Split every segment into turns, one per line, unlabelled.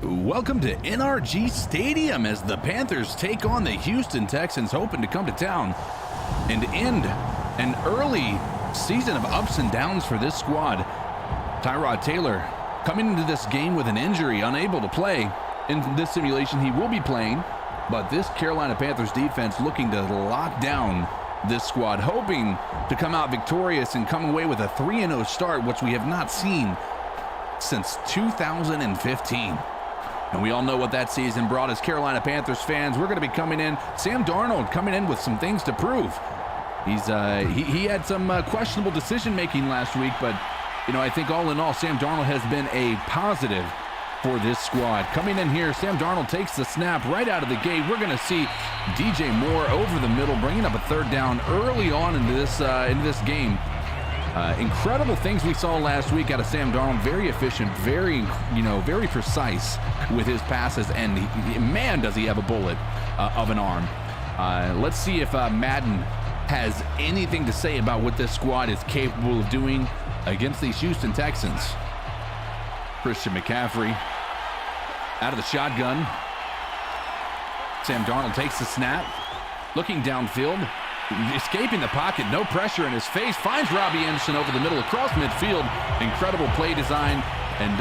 Welcome to NRG Stadium as the Panthers take on the Houston Texans, hoping to come to town and end an early season of ups and downs for this squad. Tyrod Taylor coming into this game with an injury, unable to play. In this simulation, he will be playing, but this Carolina Panthers defense looking to lock down this squad, hoping to come out victorious and come away with a 3-0 start, which we have not seen since 2015. And we all know what that season brought as Carolina Panthers fans. We're going to be coming in. Sam Darnold coming in with some things to prove. He had some questionable decision-making last week, but, you know, I think all in all, Sam Darnold has been a positive for this squad. Coming in here, Sam Darnold takes the snap right out of the gate. We're going to see DJ Moore over the middle, bringing up a third down early on into this game. Incredible things we saw last week out of Sam Darnold. Very efficient, very precise with his passes, and man, does he have a bullet of an arm. Let's see if Madden has anything to say about what this squad is capable of doing against these Houston Texans. Christian McCaffrey out of the shotgun. Sam Darnold takes the snap, looking downfield, escaping the pocket, no pressure in his face, finds Robbie Anderson over the middle across midfield. Incredible play design. And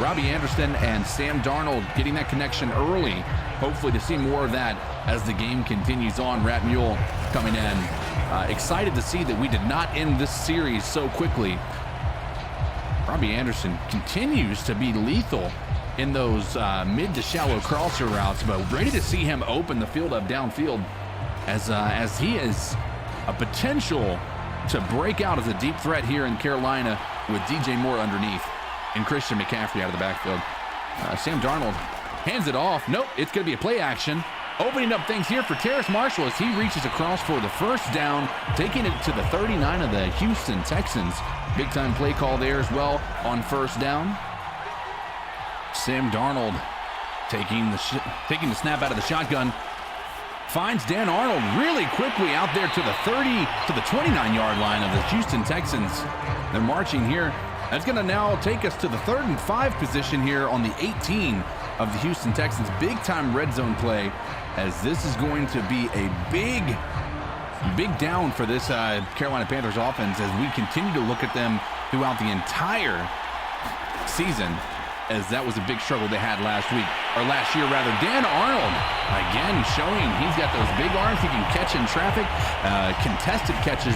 Robbie Anderson and Sam Darnold getting that connection early. Hopefully to see more of that as the game continues on. Rat Mule coming in. Excited to see that we did not end this series so quickly. Robbie Anderson continues to be lethal in those mid to shallow crosser routes, but ready to see him open the field up downfield as he is a potential to break out as a deep threat here in Carolina with DJ Moore underneath and Christian McCaffrey out of the backfield. Sam Darnold hands it off. Nope, it's going to be a play action. Opening up things here for Terrace Marshall as he reaches across for the first down, taking it to the 39 of the Houston Texans. Big time play call there as well on first down. Sam Darnold taking the snap out of the shotgun. Finds Dan Arnold really quickly out there to the 29-yard line of the Houston Texans. They're marching here. That's going to now take us to the 3rd and 5 position here on the 18 of the Houston Texans. Big-time red zone play, as this is going to be a big down for this Carolina Panthers offense as we continue to look at them throughout the entire season, as that was a big struggle they had last year. Dan Arnold, again, showing he's got those big arms. He can catch in traffic, contested catches,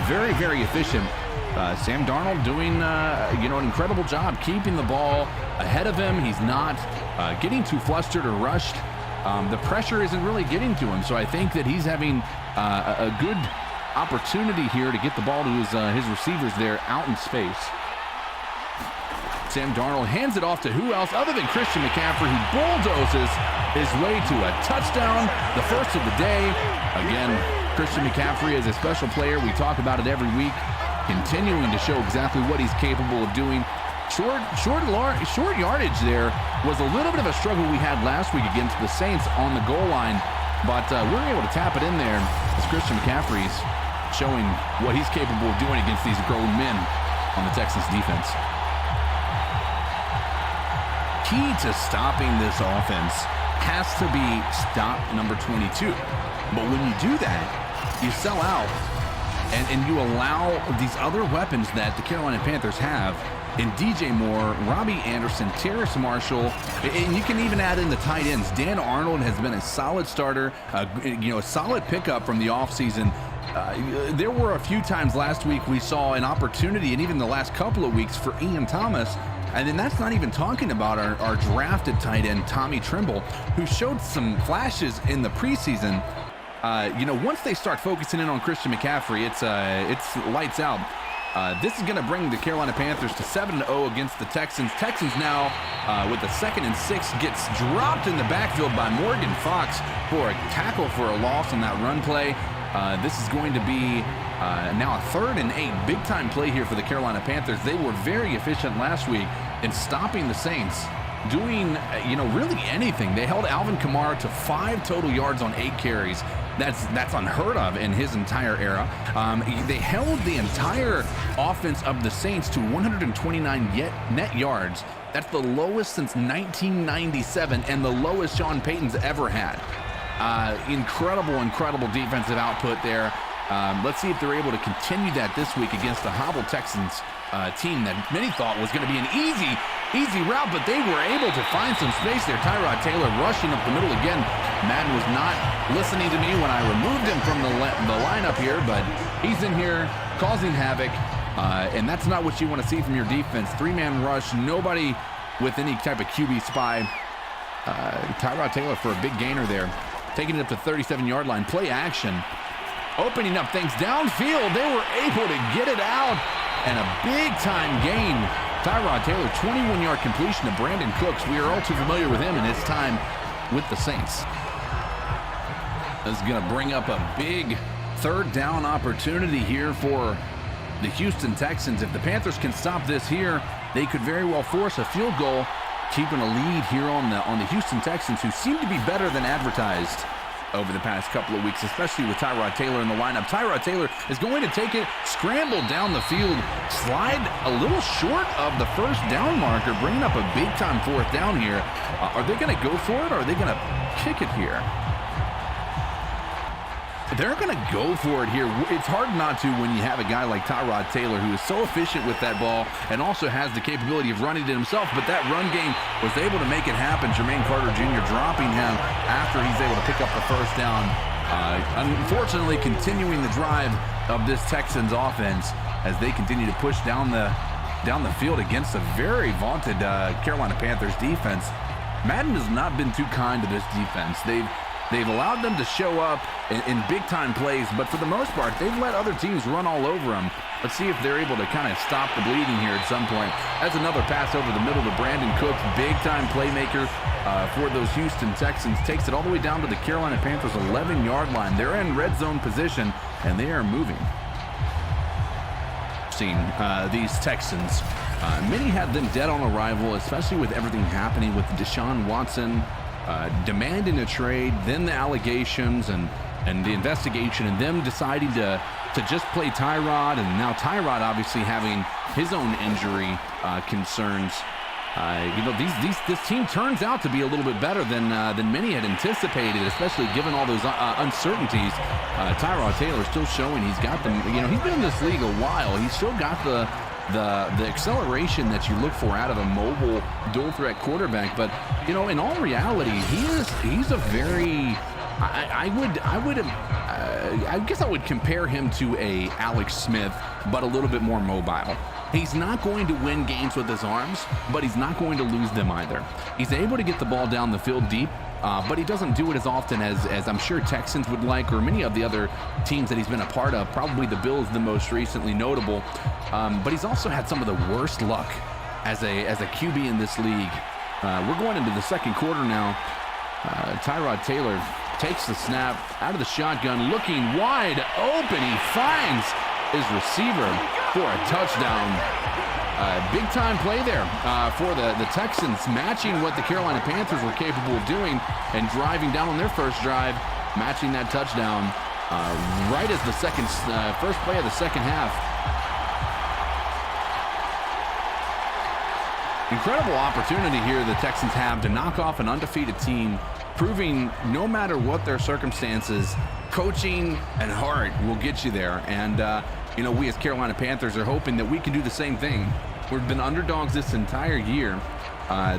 very, very efficient. Sam Darnold doing, an incredible job keeping the ball ahead of him. He's not getting too flustered or rushed. The pressure isn't really getting to him, so I think that he's having a good opportunity here to get the ball to his receivers there out in space. Sam Darnold hands it off to who else other than Christian McCaffrey, who bulldozes his way to a touchdown, the first of the day. Again, Christian McCaffrey is a special player. We talk about it every week, continuing to show exactly what he's capable of doing. Short yardage there was a little bit of a struggle we had last week against the Saints on the goal line, but we're able to tap it in there as Christian McCaffrey's showing what he's capable of doing against these grown men on the Texans defense. Key to stopping this offense has to be stop number 22. But when you do that, you sell out and you allow these other weapons that the Carolina Panthers have in DJ Moore, Robbie Anderson, Terrace Marshall, and you can even add in the tight ends. Dan Arnold has been a solid starter, a solid pickup from the offseason. There were a few times last week we saw an opportunity, and even the last couple of weeks, for Ian Thomas. And then that's not even talking about our drafted tight end, Tommy Trimble, who showed some flashes in the preseason. Once they start focusing in on Christian McCaffrey, it's lights out. This is going to bring the Carolina Panthers to 7-0 against the Texans. Texans now, with the 2nd and 6, gets dropped in the backfield by Morgan Fox for a tackle for a loss on that run play. This is going to be now a 3rd and 8. Big time play here for the Carolina Panthers. They were very efficient last week in stopping the Saints, doing really anything. They held Alvin Kamara to 5 total yards on 8 carries. That's unheard of in his entire era. They held the entire offense of the Saints to 129 net yards That's the lowest since 1997 and the lowest Sean Payton's ever had. Incredible defensive output there. Let's see if they're able to continue that this week against the hobbled Texans team that many thought was going to be an easy route, but they were able to find some space there. Tyrod Taylor rushing up the middle again. Madden was not listening to me when I removed him from the lineup here, but he's in here causing havoc. And that's not what you want to see from your defense. Three-man rush, nobody with any type of QB spy. Tyrod Taylor for a big gainer there. Taking it up to 37-yard line. Play action. Opening up things downfield. They were able to get it out. And a big-time gain. Tyrod Taylor, 21-yard completion to Brandon Cooks. We are all too familiar with him in his time with the Saints. This is going to bring up a big third down opportunity here for the Houston Texans. If the Panthers can stop this here, they could very well force a field goal, keeping a lead here on the Houston Texans, who seem to be better than advertised over the past couple of weeks, especially with Tyrod Taylor in the lineup. Tyrod Taylor is going to take it, scramble down the field, slide a little short of the first down marker, bringing up a big-time fourth down here. Are they going to go for it, or are they going to kick it here? They're going to go for it here. It's hard not to when you have a guy like Tyrod Taylor who is so efficient with that ball and also has the capability of running it himself, but that run game was able to make it happen. Jermaine Carter Jr. dropping him after he's able to pick up the first down. Unfortunately, continuing the drive of this Texans offense as they continue to push down the field against a very vaunted Carolina Panthers defense. Madden has not been too kind to this defense. They've allowed them to show up in big-time plays, but for the most part, they've let other teams run all over them. Let's see if they're able to kind of stop the bleeding here at some point. That's another pass over the middle to Brandon Cooks, big-time playmaker for those Houston Texans. Takes it all the way down to the Carolina Panthers' 11-yard line. They're in red zone position, and they are moving. Seeing these Texans, many had them dead on arrival, especially with everything happening with Deshaun Watson, demanding a trade, then the allegations and the investigation, and them deciding to just play Tyrod, and now Tyrod obviously having his own injury concerns. This team turns out to be a little bit better than many had anticipated, especially given all those uncertainties. Tyrod Taylor still showing he's got them. He's been in this league a while. He's still got the acceleration that you look for out of a mobile dual threat quarterback, but in all reality, he's a very I guess I would compare him to a Alex Smith, but a little bit more mobile. He's not going to win games with his arms, but he's not going to lose them either. He's able to get the ball down the field deep, but he doesn't do it as often as I'm sure Texans would like, or many of the other teams that he's been a part of. Probably the Bills the most recently notable, but he's also had some of the worst luck as a QB in this league. We're going into the second quarter now. Tyrod Taylor takes the snap out of the shotgun, looking wide open. He finds his receiver for a touchdown. Big time play there for the Texans, matching what the Carolina Panthers were capable of doing and driving down on their first drive, matching that touchdown right as the first play of the second half. Incredible opportunity here the Texans have to knock off an undefeated team, proving no matter what their circumstances, coaching and heart will get you there. And we as Carolina Panthers are hoping that we can do the same thing. We've been underdogs this entire year.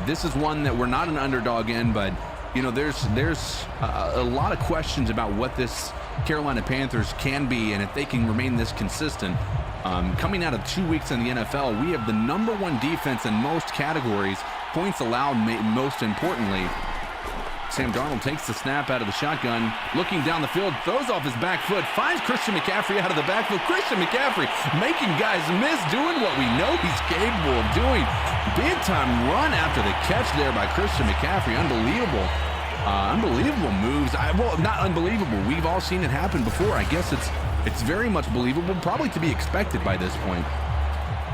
This is one that we're not an underdog in, but there's a lot of questions about what this Carolina Panthers can be and if they can remain this consistent. Coming out of 2 weeks in the NFL, we have the #1 defense in most categories, points allowed most importantly. Sam Darnold takes the snap out of the shotgun, looking down the field, throws off his back foot, finds Christian McCaffrey out of the backfield. Christian McCaffrey making guys miss, doing what we know he's capable of doing. Big time run after the catch there by Christian McCaffrey. Unbelievable. Unbelievable moves. Well, not unbelievable. We've all seen it happen before. I guess it's very much believable, probably to be expected by this point.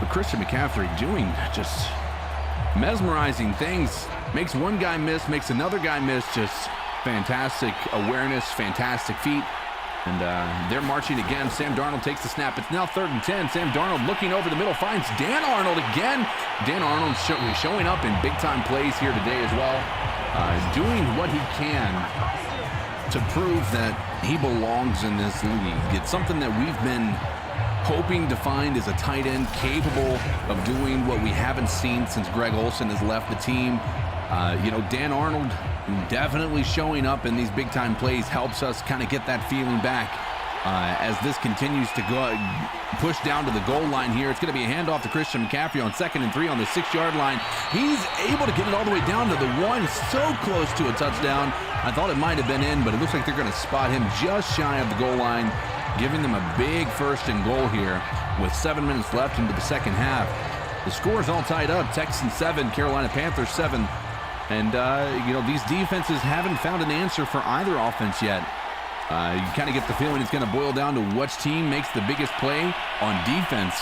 But Christian McCaffrey doing just mesmerizing things. Makes one guy miss, makes another guy miss. Just fantastic awareness, fantastic feet. And they're marching again. Sam Darnold takes the snap. It's now 3rd and 10. Sam Darnold looking over the middle, finds Dan Arnold again. Dan Arnold showing up in big-time plays here today as well, doing what he can to prove that he belongs in this league. It's something that we've been hoping to find as a tight end capable of doing what we haven't seen since Greg Olsen has left the team. Dan Arnold definitely showing up in these big-time plays helps us kind of get that feeling back as this continues to go push down to the goal line here. It's going to be a handoff to Christian McCaffrey on 2nd and 3 on the 6-yard line. He's able to get it all the way down to the 1, so close to a touchdown. I thought it might have been in, but it looks like they're going to spot him just shy of the goal line, giving them a big 1st and goal here with 7 minutes left into the second half. The score's all tied up. Texans 7, Carolina Panthers 7. And, these defenses haven't found an answer for either offense yet. You kind of get the feeling it's going to boil down to which team makes the biggest play on defense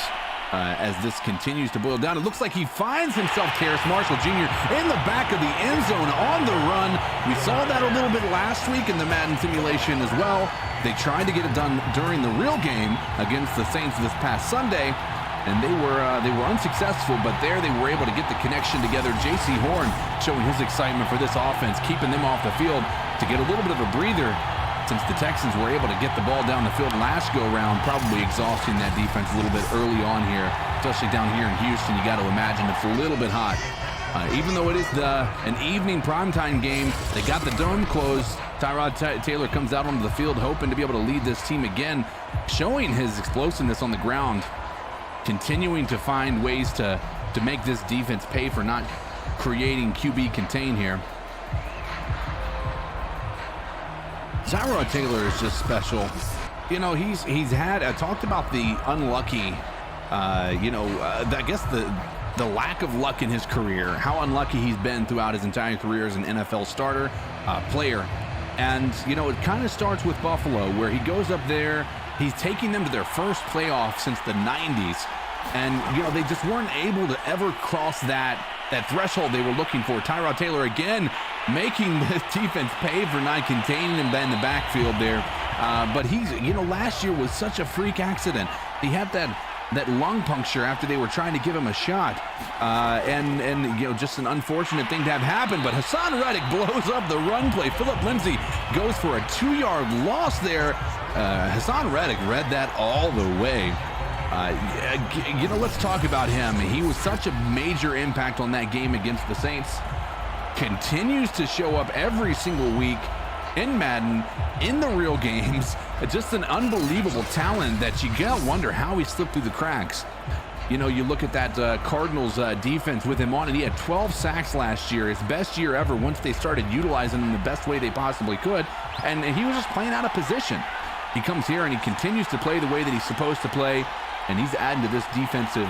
as this continues to boil down. It looks like he finds himself Terrace Marshall Jr. in the back of the end zone on the run. We saw that a little bit last week in the Madden simulation as well. They tried to get it done during the real game against the Saints this past Sunday, and they were unsuccessful, but there they were able to get the connection together. J.C. Horn showing his excitement for this offense, keeping them off the field to get a little bit of a breather since the Texans were able to get the ball down the field last go-around, probably exhausting that defense a little bit early on here, especially down here in Houston. You got to imagine it's a little bit hot. Even though it is an evening primetime game, they got the dome closed. Tyrod Taylor comes out onto the field hoping to be able to lead this team again, showing his explosiveness on the ground, continuing to find ways to make this defense pay for not creating QB contain here. Tyrod Taylor is just special. He's had, I talked about the unlucky, I guess the lack of luck in his career, how unlucky he's been throughout his entire career as an NFL starter, player. And, it kind of starts with Buffalo, where he goes up there. He's taking them to their first playoff since the 90s. And, they just weren't able to ever cross that threshold they were looking for. Tyrod Taylor again making the defense pay for not containing him in the backfield there. But he's, last year was such a freak accident. He had that lung puncture after they were trying to give him a shot. And just an unfortunate thing to have happen. But Hassan Reddick blows up the run play. Phillip Lindsay goes for a 2-yard loss there. Hassan Reddick read that all the way. Let's talk about him. He was such a major impact on that game against the Saints. Continues to show up every single week in Madden, in the real games. Just an unbelievable talent that you gotta wonder how he slipped through the cracks. You look at that Cardinals defense with him on, and he had 12 sacks last year, his best year ever once they started utilizing him the best way they possibly could. And he was just playing out of position. He comes here and he continues to play the way that he's supposed to play. And he's adding to this defensive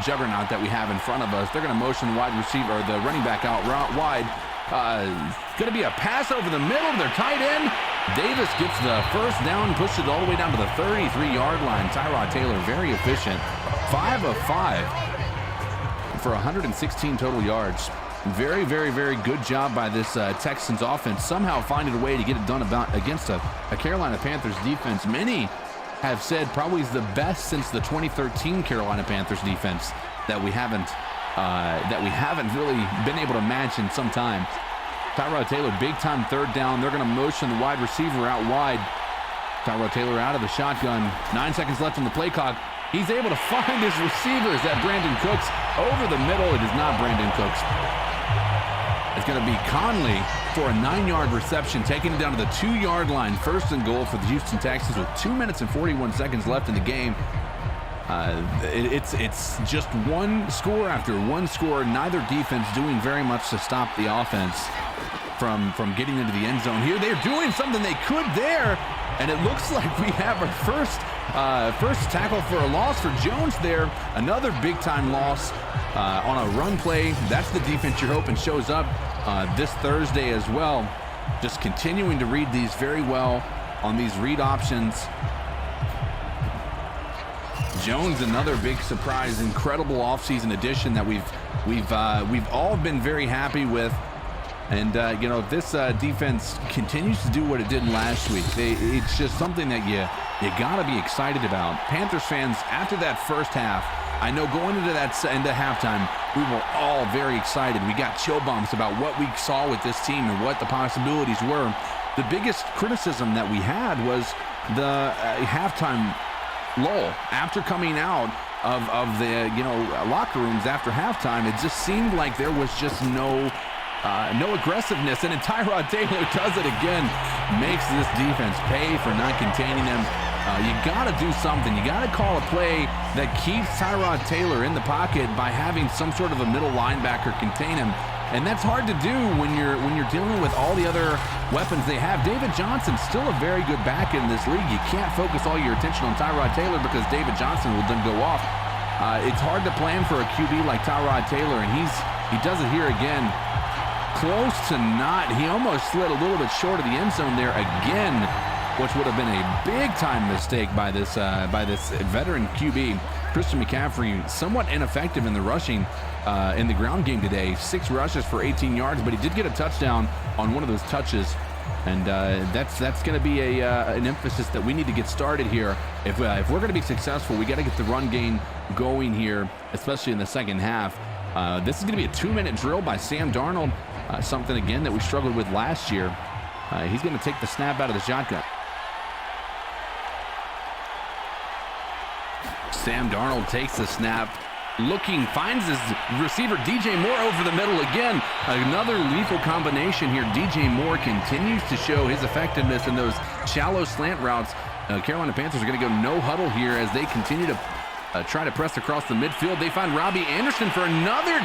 juggernaut that we have in front of us. They're going to motion the wide receiver, or the running back out wide. It's going to be a pass over the middle of their tight end. Davis gets the first down, pushes it all the way down to the 33-yard line. Tyrod Taylor, very efficient. 5 of 5 for 116 total yards. Very, very, very good job by this Texans offense. Somehow finding a way to get it done against a Carolina Panthers defense. Many have said probably is the best since the 2013 Carolina Panthers defense that we haven't really been able to match in some time. Tyrod Taylor, big time 3rd down. They're going to motion the wide receiver out wide. Tyrod Taylor out of the shotgun. 9 seconds left on the play clock. He's able to find his receivers at Brandon Cooks over the middle. It is not Brandon Cooks. It's going to be Conley for a 9-yard reception, taking it down to the 2-yard line. 1st and goal for the Houston Texans with 2 minutes and 41 seconds left in the game. It's just one score after one score. Neither defense doing very much to stop the offense from getting into the end zone here. They're doing something they could there, and it looks like we have our first tackle for a loss for Jones there. Another big-time loss on a run play. That's the defense you're hoping shows up this Thursday as well. Just continuing to read these very well on these read options. Jones, another big surprise, incredible offseason addition that we've all been very happy with. And, you know, if this defense continues to do what it did last week, it's just something that you got to be excited about. Panthers fans, after that first half, I know going into halftime, we were all very excited. We got chill bumps about what we saw with this team and what the possibilities were. The biggest criticism that we had was the halftime lull. After coming out of the, you know, locker rooms after halftime, it just seemed like there was just no aggressiveness, and then Tyrod Taylor does it again, makes this defense pay for not containing them. You got to do something. You got to call a play that keeps Tyrod Taylor in the pocket by having some sort of a middle linebacker contain him, and that's hard to do when you're dealing with all the other weapons they have. David Johnson's still a very good back in this league. You can't focus all your attention on Tyrod Taylor because David Johnson will then go off. It's hard to plan for a QB like Tyrod Taylor, and he does it here again. Close to not. He almost slid a little bit short of the end zone there again, which would have been a big-time mistake by this veteran QB. Christian McCaffrey, somewhat ineffective in the rushing in the ground game today. 6 rushes for 18 yards, but he did get a touchdown on one of those touches. And that's going to be an emphasis that we need to get started here. If we're going to be successful, we got to get the run game going here, especially in the second half. This is going to be a 2-minute drill by Sam Darnold, something, again, that we struggled with last year. He's going to take the snap out of the shotgun. Sam Darnold takes the snap, finds his receiver DJ Moore over the middle again. Another lethal combination here. DJ Moore continues to show his effectiveness in those shallow slant routes. Carolina Panthers are going to go no huddle here as they continue to try to press across the midfield. They find Robbie Anderson for another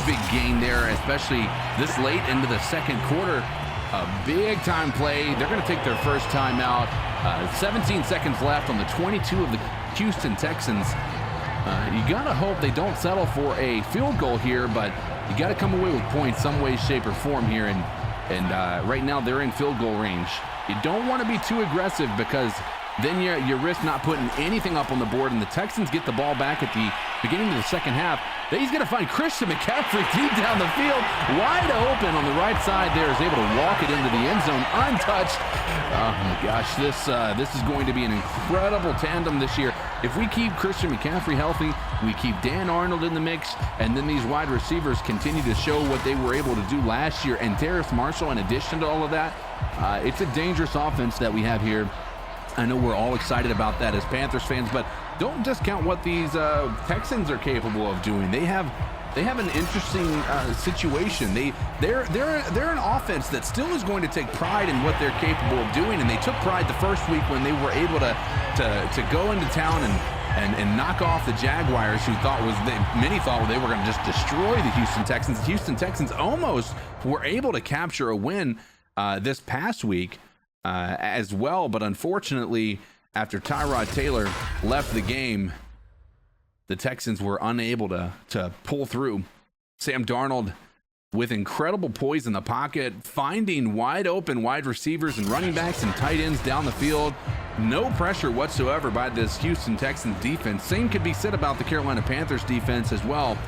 big gain there, especially this late into the second quarter. A big time play. They're going to take their first time out. 17 seconds left on the 22 of the Houston Texans. You got to hope they don't settle for a field goal here, but you got to come away with points some way, shape, or form here. And right now they're in field goal range. You don't want to be too aggressive because then you risk not putting anything up on the board, and the Texans get the ball back at the beginning of the second half. Then he's going to find Christian McCaffrey deep down the field, wide open on the right side there, is able to walk it into the end zone untouched. Oh my gosh, this is going to be an incredible tandem this year. If we keep Christian McCaffrey healthy, we keep Dan Arnold in the mix, and then these wide receivers continue to show what they were able to do last year, and Terrace Marshall in addition to all of that, it's a dangerous offense that we have here. I know we're all excited about that as Panthers fans, but don't discount what these Texans are capable of doing. They have an interesting situation. They're an offense that still is going to take pride in what they're capable of doing, and they took pride the first week when they were able to go into town and knock off the Jaguars, many thought they were going to just destroy the Houston Texans. The Houston Texans almost were able to capture a win this past week as well, but unfortunately, after Tyrod Taylor left the game, the Texans were unable to pull through. Sam Darnold with incredible poise in the pocket, finding wide open wide receivers and running backs and tight ends down the field. No pressure whatsoever by this Houston Texans defense. Same could be said about the Carolina Panthers defense as well.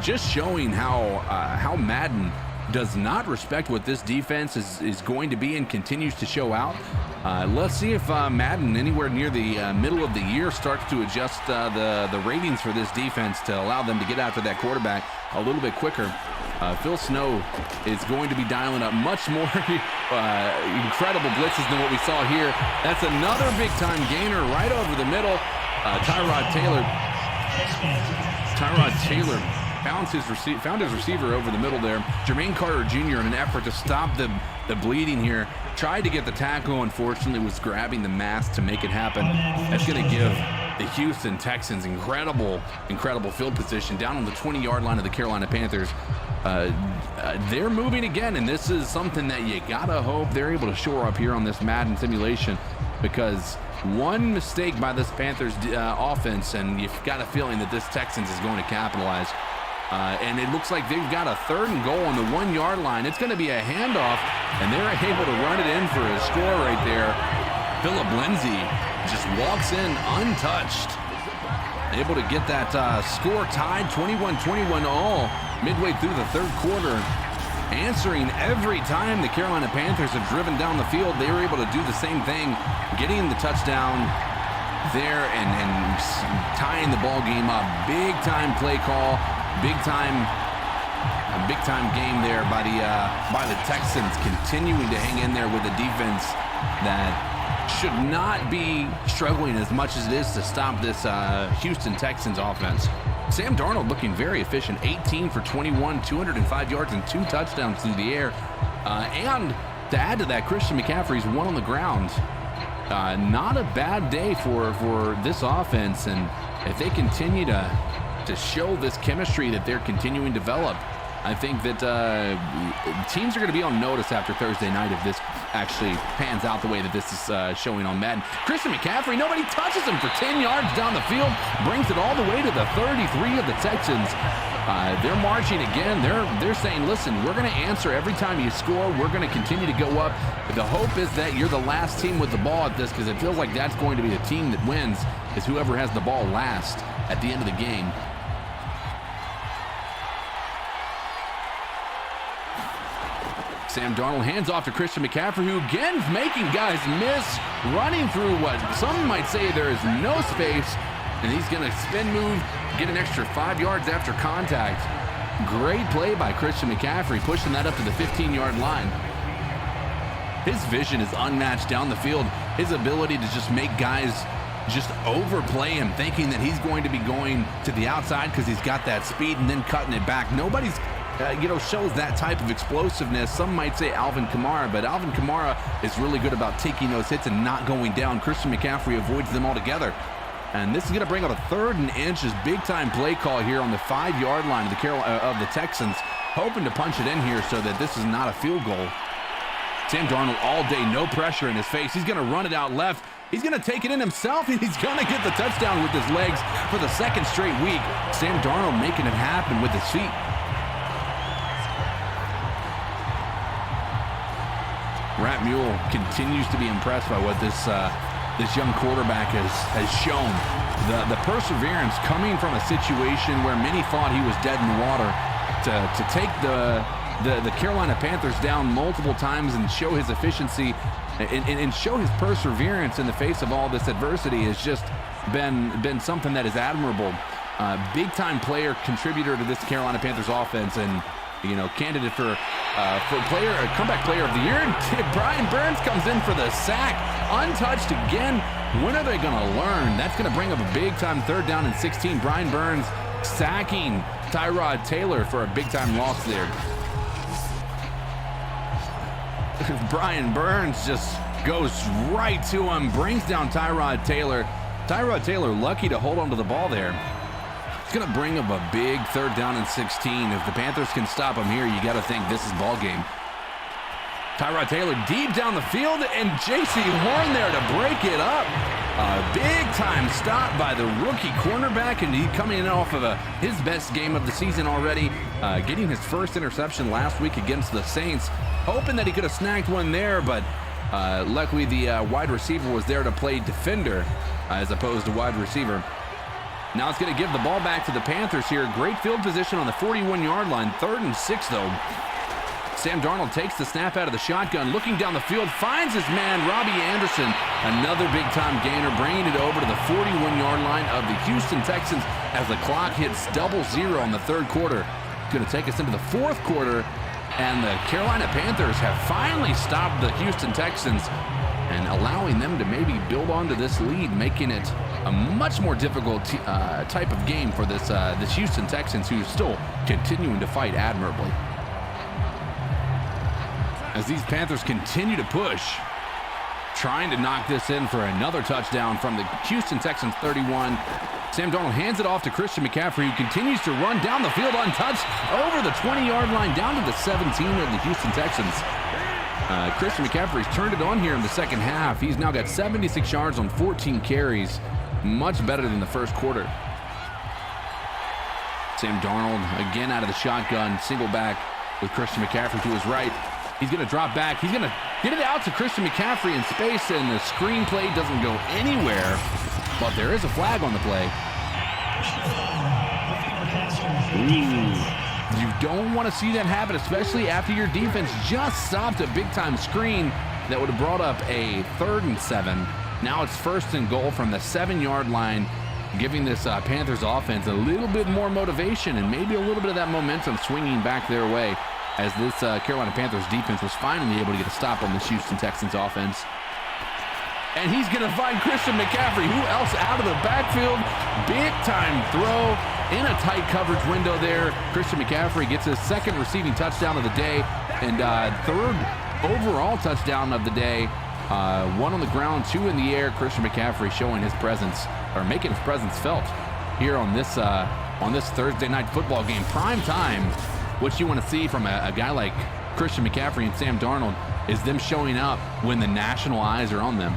Just showing how Madden does not respect what this defense is going to be and continues to show out. Let's see if Madden, anywhere near the middle of the year, starts to adjust the ratings for this defense to allow them to get after that quarterback a little bit quicker. Phil Snow is going to be dialing up much more incredible blitzes than what we saw here. That's another big-time gainer right over the middle. Tyrod Taylor found his receiver over the middle there. Jermaine Carter Jr. in an effort to stop the bleeding here. Tried to get the tackle, unfortunately was grabbing the mask to make it happen. That's going to give the Houston Texans incredible field position down on the 20-yard line of the Carolina Panthers. They're moving again, and this is something that you gotta hope they're able to shore up here on this Madden simulation, because one mistake by this Panthers offense, and you've got a feeling that this Texans is going to capitalize. And it looks like they've got a 3rd and goal on the 1-yard line. It's going to be a handoff, and they're able to run it in for a score right there. Phillip Lindsay just walks in untouched, able to get that score tied 21-21 all midway through the 3rd quarter. answering every time the Carolina Panthers have driven down the field. They were able to do the same thing, getting the touchdown there and tying the ball game up. Big time play call, big time game there by the Texans, continuing to hang in there with a defense that should not be struggling as much as it is to stop this Houston Texans offense. Sam Darnold looking very efficient, 18 for 21, 205 yards and 2 touchdowns through the air. And to add to that, Christian McCaffrey's 1 on the ground. Not a bad day for this offense, and if they continue to show this chemistry that they're continuing to develop, I think that teams are going to be on notice after Thursday night if this actually pans out the way that this is showing on Madden. Christian McCaffrey, nobody touches him for 10 yards down the field, brings it all the way to the 33 of the Texans. They're marching again. They're saying, listen, we're going to answer every time you score. We're going to continue to go up. But the hope is that you're the last team with the ball at this, because it feels like that's going to be the team that wins, is whoever has the ball last at the end of the game. Sam Darnold hands off to Christian McCaffrey, who again making guys miss, running through what some might say there is no space, and he's going to spin move, get an extra 5 yards after contact. Great play by Christian McCaffrey, pushing that up to the 15-yard line. His vision is unmatched down the field. His ability to just make guys just overplay him, thinking that he's going to be going to the outside because he's got that speed and then cutting it back. Nobody's shows that type of explosiveness. Some might say Alvin Kamara, but Alvin Kamara is really good about taking those hits and not going down. Christian McCaffrey avoids them altogether. And this is going to bring up a 3rd and inches, big-time play call here on the 5-yard line of the Texans, hoping to punch it in here so that this is not a field goal. Sam Darnold all day, no pressure in his face. He's going to run it out left. He's going to take it in himself, and he's going to get the touchdown with his legs for the 2nd straight week. Sam Darnold making it happen with his feet. Rat Mule continues to be impressed by what this young quarterback has shown. The perseverance coming from a situation where many thought he was dead in the water to take the Carolina Panthers down multiple times and show his efficiency and show his perseverance in the face of all this adversity has just been something that is admirable. Big-time player, contributor to this Carolina Panthers offense, and candidate for comeback player of the year. Brian Burns comes in for the sack, untouched again. When are they going to learn? That's going to bring up a big-time 3rd down and 16. Brian Burns sacking Tyrod Taylor for a big-time loss there. Brian Burns just goes right to him, brings down Tyrod Taylor. Tyrod Taylor lucky to hold onto the ball there. Going to bring up a big 3rd down and 16. If the Panthers can stop him here, you got to think this is ball game. Tyrod Taylor deep down the field, and J.C. Horn there to break it up. A big-time stop by the rookie cornerback, and he coming in off of his best game of the season already, getting his first interception last week against the Saints. Hoping that he could have snagged one there, but luckily the wide receiver was there to play defender as opposed to wide receiver. Now it's going to give the ball back to the Panthers here. Great field position on the 41-yard line. 3rd and 6, though. Sam Darnold takes the snap out of the shotgun, looking down the field, finds his man, Robbie Anderson. Another big-time gainer, bringing it over to the 41-yard line of the Houston Texans as the clock hits 0-0 in the 3rd quarter. It's going to take us into the 4th quarter, and the Carolina Panthers have finally stopped the Houston Texans and allowing them to maybe build onto this lead, making it a much more difficult type of game for this Houston Texans, who's still continuing to fight admirably. As these Panthers continue to push, trying to knock this in for another touchdown from the Houston Texans 31. Sam Darnold hands it off to Christian McCaffrey, who continues to run down the field untouched over the 20-yard line down to the 17 of the Houston Texans. Christian McCaffrey's turned it on here in the 2nd half. He's now got 76 yards on 14 carries. Much better than the 1st quarter. Sam Darnold again out of the shotgun, single back with Christian McCaffrey to his right. He's going to drop back. He's going to get it out to Christian McCaffrey in space, and the screenplay doesn't go anywhere, but there is a flag on the play. You don't want to see that happen, especially after your defense just stopped a big-time screen that would have brought up a 3rd and 7. Now it's 1st and goal from the 7-yard line, giving this Panthers offense a little bit more motivation and maybe a little bit of that momentum swinging back their way as this Carolina Panthers defense was finally able to get a stop on this Houston Texans offense. And he's going to find Christian McCaffrey. Who else out of the backfield? Big-time throw in a tight coverage window there. Christian McCaffrey gets his 2nd receiving touchdown of the day and 3rd overall touchdown of the day. 1 on the ground, 2 in the air. Christian McCaffrey showing his presence, or making his presence felt here on this Thursday night football game. Prime time. What you want to see from a guy like Christian McCaffrey and Sam Darnold is them showing up when the national eyes are on them.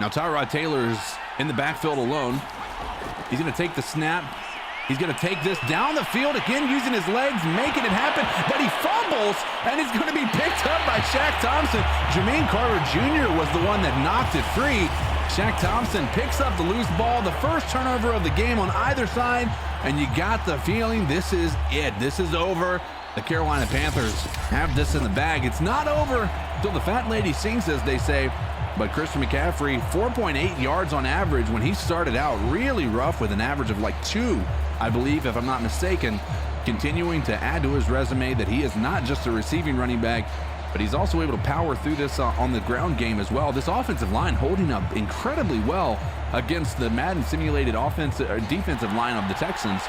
Now Tyrod Taylor's in the backfield alone. He's going to take the snap. He's going to take this down the field again, using his legs, making it happen, but he fumbles, and it's going to be picked up by Shaq Thompson. Jermaine Carter Jr. was the one that knocked it free. Shaq Thompson picks up the loose ball, the first turnover of the game on either side, and you got the feeling this is it. This is over. The Carolina Panthers have this in the bag. It's not over until the fat lady sings, as they say. But Christian McCaffrey, 4.8 yards on average when he started out, really rough with an average of like 2, I believe, if I'm not mistaken, continuing to add to his resume that he is not just a receiving running back, but he's also able to power through this on the ground game as well. This offensive line holding up incredibly well against the Madden simulated defensive line of the Texans.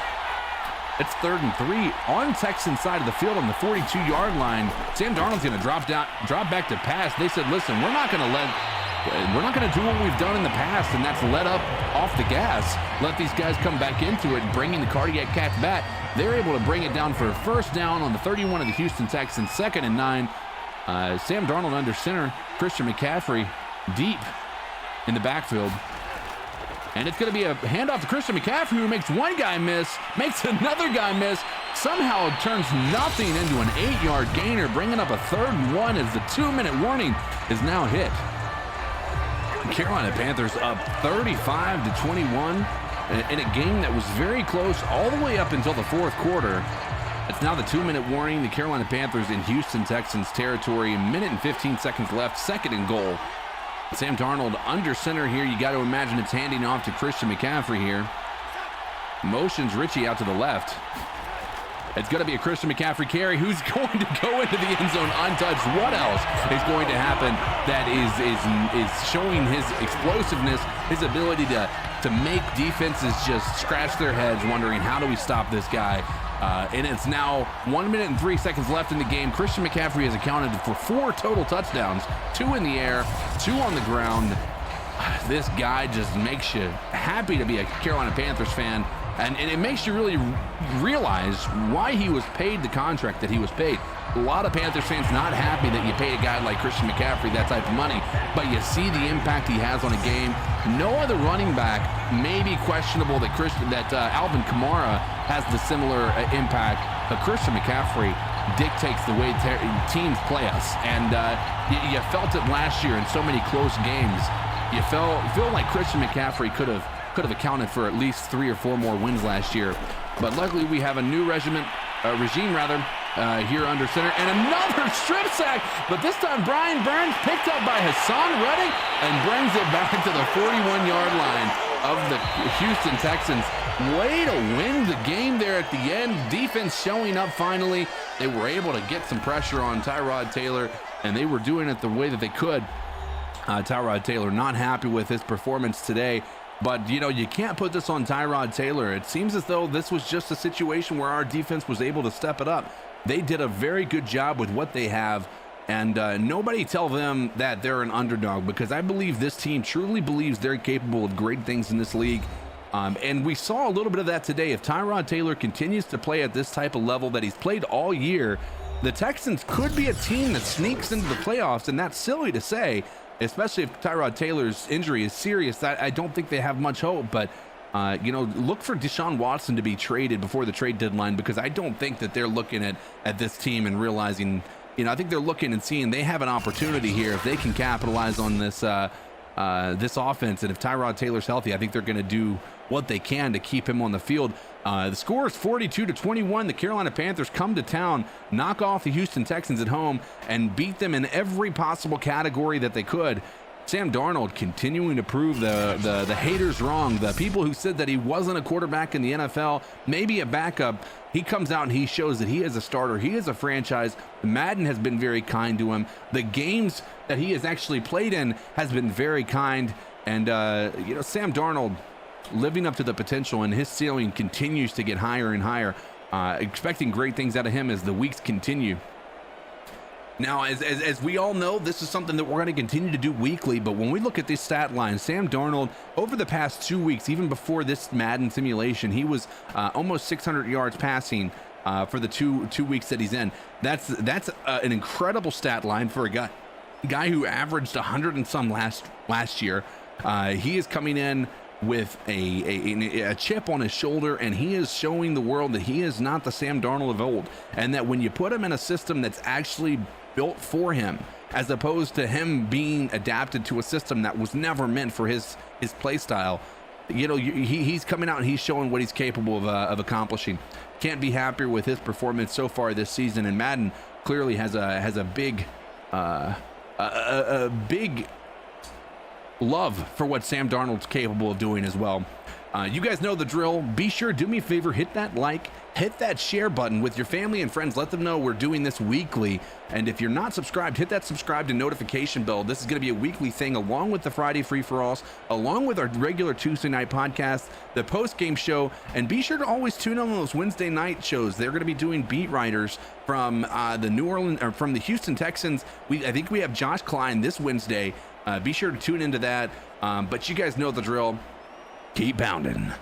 It's 3rd and 3 on Texans side of the field on the 42-yard line. Sam Darnold's going to drop back to pass. They said, listen, we're not going to do what we've done in the past, and that's let up off the gas. Let these guys come back into it, bringing the cardiac catch back. They're able to bring it down for a 1st down on the 31 of the Houston Texans, 2nd and 9. Sam Darnold under center, Christian McCaffrey deep in the backfield. And it's going to be a handoff to Christian McCaffrey, who makes one guy miss, makes another guy miss, somehow turns nothing into an 8-yard gainer, bringing up a 3rd and 1 as the 2-minute warning is now hit. Carolina Panthers up 35-21 in a game that was very close all the way up until the 4th quarter. It's now the 2-minute warning. The Carolina Panthers in Houston Texans territory. 1 minute and 15 seconds left, 2nd and goal. Sam Darnold under center here. You got to imagine it's handing off to Christian McCaffrey here. Motions Richie out to the left. It's going to be a Christian McCaffrey carry who's going to go into the end zone untouched. What else is going to happen that is showing his explosiveness, his ability to make defenses just scratch their heads wondering, how do we stop this guy? And it's now 1 minute and 3 seconds left in the game. Christian McCaffrey has accounted for 4 total touchdowns, 2 in the air, 2 on the ground. This guy just makes you happy to be a Carolina Panthers fan. And it makes you really realize why he was paid the contract that he was paid. A lot of Panthers fans not happy that you pay a guy like Christian McCaffrey that type of money, but you see the impact he has on a game. No other running back may be questionable that Alvin Kamara has the similar impact, but Christian McCaffrey dictates the way teams play us. And you felt it last year in so many close games. You feel like Christian McCaffrey could have accounted for at least 3 or 4 more wins last year. But luckily we have a new regime here under center, and another strip sack, but this time Brian Burns picked up by Hassan Reddick and brings it back to the 41-yard line of the Houston Texans. Way to win the game there at the end. Defense showing up finally. They were able to get some pressure on Tyrod Taylor, and they were doing it the way that they could. Tyrod Taylor not happy with his performance today. But, you can't put this on Tyrod Taylor. It seems as though this was just a situation where our defense was able to step it up. They did a very good job with what they have, and nobody tell them that they're an underdog, because I believe this team truly believes they're capable of great things in this league. And we saw a little bit of that today. If Tyrod Taylor continues to play at this type of level that he's played all year, the Texans could be a team that sneaks into the playoffs, and that's silly to say, especially if Tyrod Taylor's injury is serious. I don't think they have much hope, but look for Deshaun Watson to be traded before the trade deadline, because I don't think that they're looking at this team and realizing, I think they're looking and seeing they have an opportunity here if they can capitalize on this this offense. And if Tyrod Taylor's healthy, I think they're going to do what they can to keep him on the field. The score is 42-21. The Carolina Panthers come to town, knock off the Houston Texans at home, and beat them in every possible category that they could. Sam Darnold continuing to prove the haters wrong. The people who said that he wasn't a quarterback in the NFL, maybe a backup, he comes out and he shows that he is a starter. He is a franchise. Madden has been very kind to him. The games that he has actually played in has been very kind. And, Sam Darnold living up to the potential, and his ceiling continues to get higher and higher. Expecting great things out of him as the weeks continue. Now, as we all know, this is something that we're going to continue to do weekly, but when we look at this stat line, Sam Darnold, over the past 2 weeks, even before this Madden simulation, he was almost 600 yards passing for the two weeks that he's in. That's an incredible stat line for a guy who averaged 100 and some last year. He is coming in with a chip on his shoulder, and he is showing the world that he is not the Sam Darnold of old, and that when you put him in a system that's actually built for him, as opposed to him being adapted to a system that was never meant for his play style, he's coming out and he's showing what he's capable of accomplishing. Can't be happier with his performance so far this season, and Madden clearly has a big big love for what Sam Darnold's capable of doing as well. You guys know the drill. Be sure, do me a favor, hit that like, hit that share button with your family and friends. Let them know we're doing this weekly. And if you're not subscribed, hit that subscribe to notification bell. This is going to be a weekly thing, along with the Friday free-for-alls, along with our regular Tuesday night podcast, the post-game show. And be sure to always tune in on those Wednesday night shows. They're going to be doing beat writers from from the Houston Texans. I think we have Josh Klein this Wednesday. Be sure to tune into that. But you guys know the drill. Keep pounding.